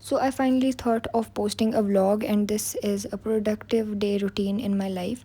So I finally thought of posting a vlog and this is a productive day routine in my life.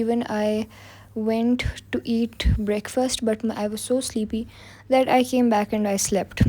Even I went to eat breakfast but I was so sleepy that I came back and I slept.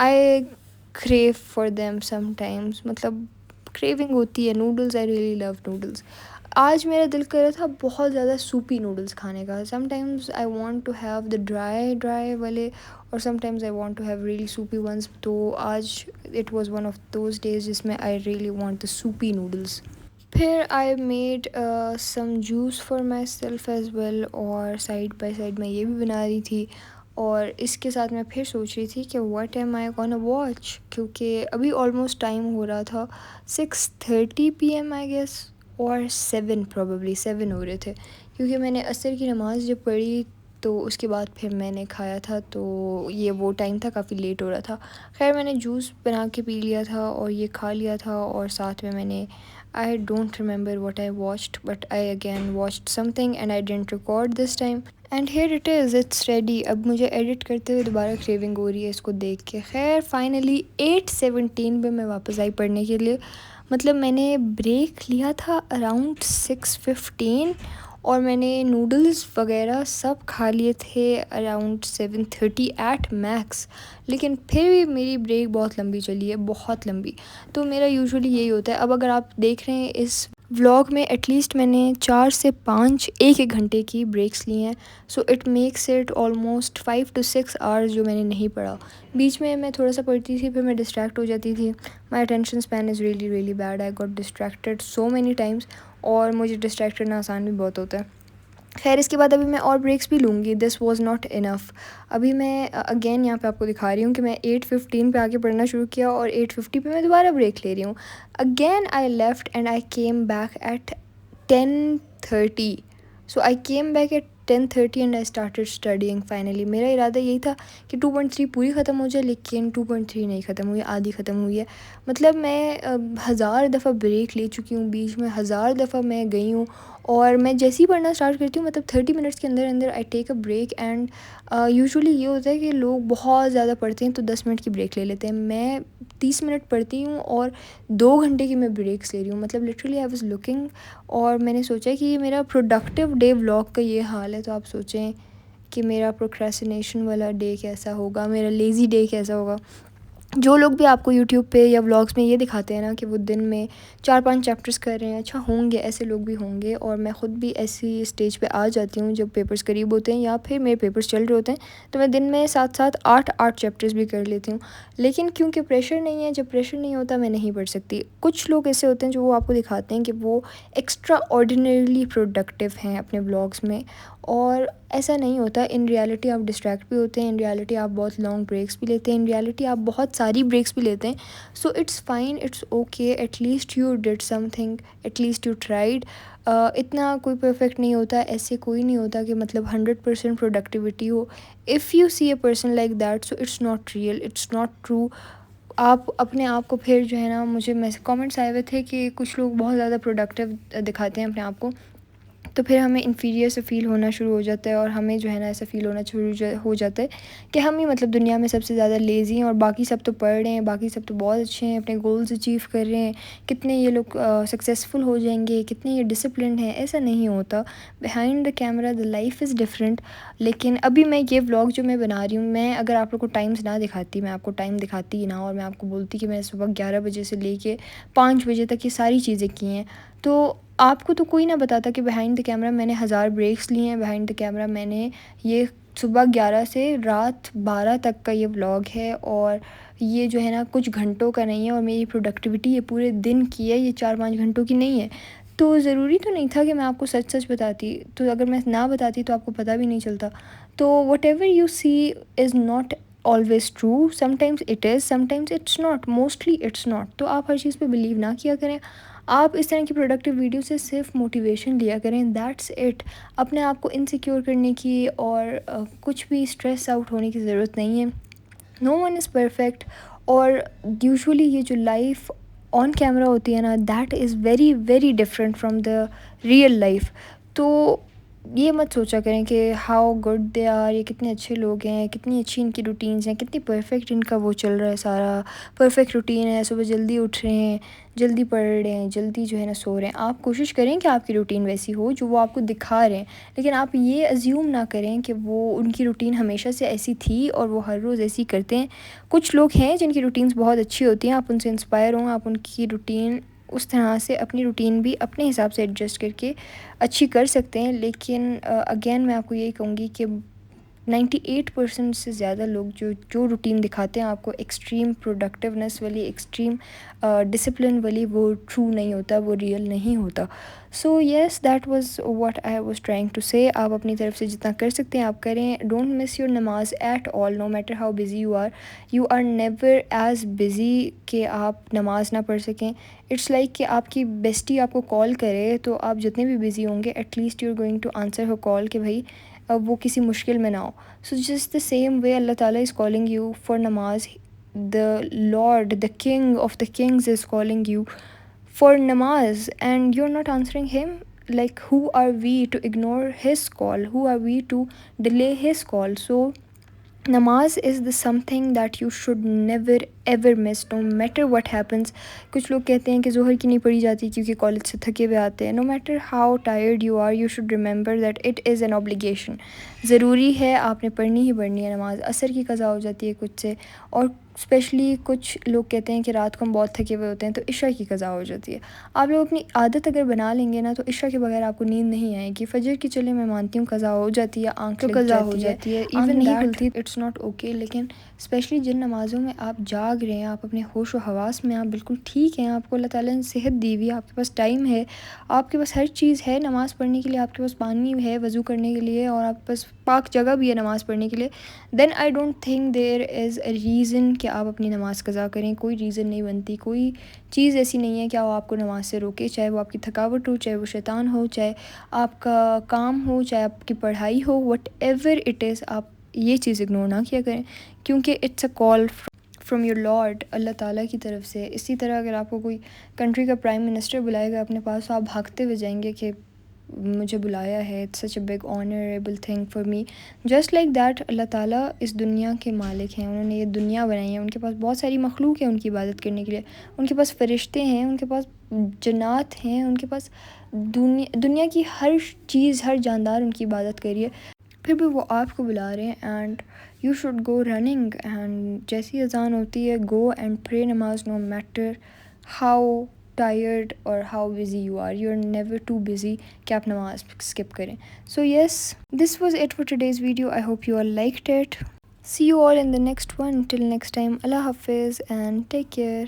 I crave for them some times, مطلب craving ہوتی ہے noodles. I really love noodles. آج میرا دل کر رہا تھا بہت زیادہ سوپی نوڈلس کھانے کا. Sometimes I want to have the dry والے، اور sometimes I want to have really soupy ones. تو آج it was one of those days جس میں I really want the soupy noodles. پھر I made some juice for myself as well, اور side by side میں یہ بھی بنا رہی تھی. اور اس کے ساتھ میں پھر سوچ رہی تھی کہ what am I gonna watch, کیونکہ ابھی آلموسٹ ٹائم ہو رہا تھا 6:30 PM آئی گیس، اور 7 پروبیبلی 7 ہو رہے تھے، کیونکہ میں نے عصر کی نماز جب پڑھی تو اس کے بعد پھر میں نے کھایا تھا، تو یہ وہ ٹائم تھا کافی لیٹ ہو رہا تھا. خیر میں نے جوس بنا کے پی لیا تھا اور یہ کھا لیا تھا، اور ساتھ میں نے I don't remember what I watched, but I again watched something and I didn't record this time. And here it is, it's ready. اب مجھے ایڈٹ کرتے ہوئے دوبارہ کریونگ ہو رہی ہے اس کو دیکھ کے. خیر فائنلی 8:17 پہ میں واپس آئی پڑھنے کے لیے. مطلب میں نے بریک لیا تھا اراؤنڈ 6:15، اور میں نے نوڈلس وغیرہ سب کھا لیے تھے اراؤنڈ 7:30 ایٹ میکس. لیکن پھر بھی میری بریک بہت لمبی چلی ہے، بہت لمبی. تو میرا یوزولی یہی ہوتا ہے. اب اگر آپ دیکھ رہے ہیں اس ولاگ میں ایٹ لیسٹ میں نے 4 سے 5 ایک گھنٹے کی بریکس لی ہیں. So it makes it almost 5 to 6 hours جو میں نے نہیں پڑھا. بیچ میں تھوڑا سا پڑھتی تھی، پھر میں ڈسٹریکٹ ہو جاتی تھی. My attention span is really really bad. I got distracted so many Times, اور مجھے ڈسٹریکٹ کرنا آسان بھی بہت ہوتا ہے. خیر اس کے بعد ابھی میں اور بریکس بھی لوں گی. This was not enough. ابھی میں اگین یہاں پہ آپ کو دکھا رہی ہوں کہ میں 8:15 پہ آ کے پڑھنا شروع کیا، اور 8:50 پہ میں دوبارہ بریک لے رہی ہوں. Again I left and I came back at 10:30. So I came back at 10:30 and I started studying. Finally میرا ارادہ یہی تھا کہ 2.3 پوری ختم ہو جائے، لیکن 2.3 نہیں ختم ہوئی، آدھی ختم ہوئی ہے. مطلب میں 1000 دفعہ بریک لے چکی ہوں، بیچ میں 1000 دفعہ میں گئی ہوں. اور میں جیسے ہی پڑھنا اسٹارٹ کرتی ہوں، مطلب 30 منٹس کے اندر اندر آئی ٹیک اے بریک. اینڈ یوزولی یہ ہوتا ہے کہ لوگ بہت زیادہ پڑھتے ہیں تو 10 منٹ کی بریک لے لیتے ہیں. میں 30 منٹ پڑھتی ہوں اور 2 گھنٹے کی میں بریکس لے رہی ہوں. مطلب لٹرلی آئی واز لکنگ، اور میں نے سوچا کہ یہ میرا پروڈکٹیو ڈے ولاگ کا یہ حال ہے. تو آپ سوچیں کہ میرا پروکریسٹینیشن والا ڈے کیسا ہوگا، میرا لیزی ڈے کیسا ہوگا. جو لوگ بھی آپ کو یوٹیوب پہ یا ولاگس میں یہ دکھاتے ہیں نا کہ وہ دن میں 4-5 چیپٹرس کر رہے ہیں، اچھا ہوں گے، ایسے لوگ بھی ہوں گے. اور میں خود بھی ایسی اسٹیج پہ آ جاتی ہوں جب پیپرس قریب ہوتے ہیں یا پھر میرے پیپرس چل رہے ہوتے ہیں، تو میں دن میں 7-7 8 چیپٹرس بھی کر لیتی ہوں. لیکن کیونکہ پریشر نہیں ہے، جب پریشر نہیں ہوتا میں نہیں پڑھ سکتی. کچھ لوگ ایسے ہوتے ہیں جو وہ آپ کو دکھاتے ہیں کہ وہ ایکسٹرا آرڈینریلی پروڈکٹیو ہیں اپنے ولاگس میں، اور ایسا نہیں ہوتا. ان ریالٹی آپ ڈسٹریکٹ بھی ہوتے ہیں، ان ریالٹی آپ بہت لانگ بریکس بھی لیتے ہیں، ان ریالٹی آپ بہت ساری بریکس بھی لیتے ہیں. So it's fine, it's okay. At least you did something, at least you tried. اتنا کوئی پرفیکٹ نہیں ہوتا، ایسے کوئی نہیں ہوتا کہ مطلب 100% پروڈکٹیوٹی ہو. If you see a person like that, so it's not real, it's not true. آپ اپنے آپ کو پھر جو ہے نا، مجھے کامنٹس آئے ہوئے تھے کہ کچھ لوگ بہت زیادہ پروڈکٹیو دکھاتے ہیں اپنے آپ کو، تو پھر ہمیں انفیریئر سے فیل ہونا شروع ہو جاتا ہے، اور ہمیں جو ہے نا ایسا فیل ہونا شروع ہو جاتا ہے کہ ہم ہی مطلب دنیا میں سب سے زیادہ لیزی ہیں، اور باقی سب تو پڑھ رہے ہیں، باقی سب تو بہت اچھے ہیں، اپنے گولز اچیو کر رہے ہیں، کتنے یہ لوگ سکسیزفل ہو جائیں گے، کتنے یہ ڈسپلنڈ ہیں. ایسا نہیں ہوتا. Behind the camera the life is different. لیکن ابھی میں یہ ولاگ جو میں بنا رہی ہوں، میں اگر آپ لوگ کو ٹائمز نہ دکھاتی، میں آپ کو ٹائم دکھاتی ہی نہ، اور میں آپ کو بولتی کہ میں صبح 11 بجے سے لے کے 5 بجے تک یہ ساری چیزیں کی ہیں، تو آپ کو تو کوئی نہ بتاتا کہ بیہائنڈ دا کیمرہ میں نے 1000 بریکس لی ہیں. بیہائنڈ دا کیمرہ میں نے یہ صبح 11 سے رات 12 تک کا یہ ولاگ ہے، اور یہ جو ہے نا کچھ گھنٹوں کا نہیں ہے، اور میری پروڈکٹیوٹی یہ پورے دن کی ہے، یہ 4-5 گھنٹوں کی نہیں ہے. تو ضروری تو نہیں تھا کہ میں آپ کو سچ سچ بتاتی، تو اگر میں نہ بتاتی تو آپ کو پتہ بھی نہیں چلتا. تو whatever you see is not always true. Sometimes it is, sometimes it's not, mostly it's not. تو آپ ہر چیز پہ بلیو نہ کیا کریں. آپ اس طرح کی پروڈکٹیو ویڈیو سے صرف موٹیویشن لیا کریں، دیٹس اٹ. اپنے آپ کو انسیکیور کرنے کی اور کچھ بھی اسٹریس آؤٹ ہونے کی ضرورت نہیں ہے. نو ون از پرفیکٹ. اور یوزولی یہ جو لائف آن کیمرہ ہوتی ہے نا، that is very very different from the real life. تو یہ مت سوچا کریں کہ ہاؤ گڈ دے آر، یہ کتنے اچھے لوگ ہیں، کتنی اچھی ان کی روٹینز ہیں، کتنی پرفیکٹ ان کا وہ چل رہا ہے، سارا پرفیکٹ روٹین ہے، صبح جلدی اٹھ رہے ہیں، جلدی پڑھ رہے ہیں، جلدی جو ہے نا سو رہے ہیں۔ آپ کوشش کریں کہ آپ کی روٹین ویسی ہو جو وہ آپ کو دکھا رہے ہیں، لیکن آپ یہ ازیوم نہ کریں کہ وہ ان کی روٹین ہمیشہ سے ایسی تھی اور وہ ہر روز ایسی کرتے ہیں۔ کچھ لوگ ہیں جن کی روٹینز بہت اچھی ہوتی ہیں، آپ ان سے انسپائر ہوں، آپ ان کی روٹین اس طرح سے اپنی روٹین بھی اپنے حساب سے ایڈجسٹ کر کے اچھی کر سکتے ہیں۔ لیکن اگین میں آپ کو یہی کہوں گی کہ 98% سے زیادہ لوگ جو روٹین دکھاتے ہیں آپ کو ایکسٹریم پروڈکٹیونیس والی، ایکسٹریم ڈسپلن والی، وہ ٹرو نہیں ہوتا، وہ ریئل نہیں ہوتا۔ So yes, that was what I was trying to say. آپ اپنی طرف سے جتنا کر سکتے ہیں آپ کریں۔ Don't miss your namaz at all, no matter how busy you are never as busy کہ آپ نماز نہ پڑھ سکیں۔ اٹس لائک کہ آپ کی بیسٹی آپ کو کال کرے تو آپ جتنے بھی بزی ہوں گے at least you are going to answer her call کہ بھائی وہ کسی مشکل میں نہ ہو۔ So just the same way اللہ تعالیٰ از calling you for namaz, the lord, the king of the kings is calling you for namaz and you are not answering him. Like who are we to ignore his call? Who are we to delay his call? So نماز از the something that you should never ever miss no matter what happens۔ کچھ لوگ کہتے ہیں کہ ظہر کی نہیں پڑھی جاتی کیونکہ کالج سے تھکے ہوئے آتے ہیں۔ no matter how tired you are you should remember that it is an obligation۔ ضروری ہے، آپ نے پڑھنی ہی پڑھنی ہے نماز۔ عصر کی قضا ہو جاتی ہے کچھ سے، اور اسپیشلی کچھ لوگ کہتے ہیں کہ رات کو ہم بہت تھکے ہوئے ہوتے ہیں تو عشاء کی قضا ہو جاتی ہے۔ آپ لوگ اپنی عادت اگر بنا لیں گے نا تو عشاء کے بغیر آپ کو نیند نہیں آئے گی۔ فجر کی چلے میں مانتی ہوں قضا ہو جاتی ہے، آنکھ لگ جاتی ہے، ایون نہیں کھلتی، اٹس ناٹ اوکے، لیکن اسپیشلی جن نمازوں میں آپ جاگ رہے ہیں، آپ اپنے ہوش و حواس میں، آپ بالکل ٹھیک ہیں، آپ کو اللہ تعالیٰ نے صحت دی ہوئی ہے، آپ کے پاس ٹائم ہے، آپ کے پاس ہر چیز ہے نماز پڑھنے کے لیے، آپ کے پاس پانی ہے وضو کرنے کے لیے، اور آپ کے پاس پاک جگہ بھی ہے نماز پڑھنے کے لیے، then I don't think there is a reason کہ آپ اپنی نماز قضا کریں۔ کوئی ریزن نہیں بنتی، کوئی چیز ایسی نہیں ہے کہ وہ آپ کو نماز سے روکے، چاہے وہ آپ کی تھکاوٹ ہو، چاہے وہ شیطان ہو، چاہے آپ کا کام ہو، چاہے آپ کی پڑھائی ہو، وٹ ایور اٹ از، آپ یہ چیز اگنور نہ کیا کریں، کیونکہ it's a call from your lord, Allah تعالیٰ کی طرف سے۔ اسی طرح اگر آپ کو کوئی کنٹری کا پرائم منسٹر بلائے گا اپنے پاس تو آپ بھاگتے ہوئے جائیں گے کہ مجھے بلایا ہے، it's such a big honourable thing for me. Just like that Allah تعالیٰ اس دنیا کے مالک ہیں، انہوں نے یہ دنیا بنائی ہے، ان کے پاس بہت ساری مخلوق ہے ان کی عبادت کرنے کے لیے، ان کے پاس فرشتے ہیں، ان کے پاس جنات ہیں، ان کے پاس دنیا کی ہر چیز، ہر جاندار ان کی عبادت کر رہی ہے، پھر بھی وہ آپ کو بلا رہے ہیں، and you should go running, and جیسی اذان ہوتی ہے go and pray namaz, no matter how tired اور how busy you are never too busy کہ آپ نماز اسکپ کریں۔ So yes, this was it for today's video, I hope you all liked it. See you all in the next one, till next time, Allah حافظ and take care.